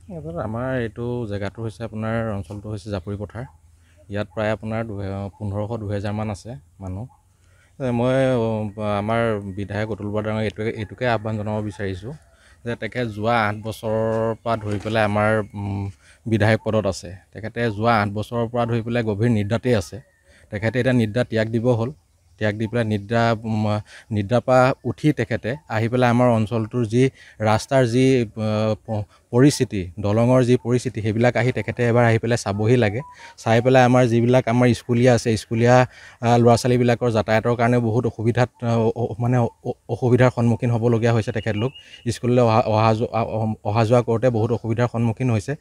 আমাৰ এইটো জেগাটো হৈছে আপোনাৰ অঞ্চলটো হৈছে জাপৰি পথাৰ। ইয়াত প্ৰায় আপোনাৰ 1500-2000 মান আছে মানুহ। মই আমাৰ বিধায়ক অতুল বৰা ডাঙৰীয়াক এইটোকে আহ্বান জনাব বিচাৰিছোঁ যে তেখেত যোৱা 8 বছৰৰ পৰা ধৰি পেলাই আমাৰ বিধায়ক পদত আছে। তেখেতে যোৱা 8 বছৰৰ পৰা ধৰি পেলাই গভীৰ নিদ্ৰাতেই আছে। তেখেতে এতিয়া নিদ্ৰা ত্যাগ দিব হ'ল। ত্যাগ দি পেলাই নিদ্ৰাৰ পৰা উঠি তেখেতে আহি পেলাই আমাৰ অঞ্চলটোৰ যি ৰাস্তাৰ যি পৰিস্থিতি, দলঙৰ যি পৰিস্থিতি, সেইবিলাক আহি তেখেতে এবাৰ আহি পেলাই চাবহি লাগে। চাই পেলাই আমাৰ যিবিলাক আমাৰ স্কুলীয়া আছে, স্কুলীয়া ল'ৰা ছোৱালীবিলাকৰ যাতায়াতৰ কাৰণে বহুত অসুবিধাৰ সন্মুখীন হ'বলগীয়া হৈছে। তেখেতলোক স্কুললৈ অহা যোৱা কৰোঁতে বহুত অসুবিধাৰ সন্মুখীন হৈছে।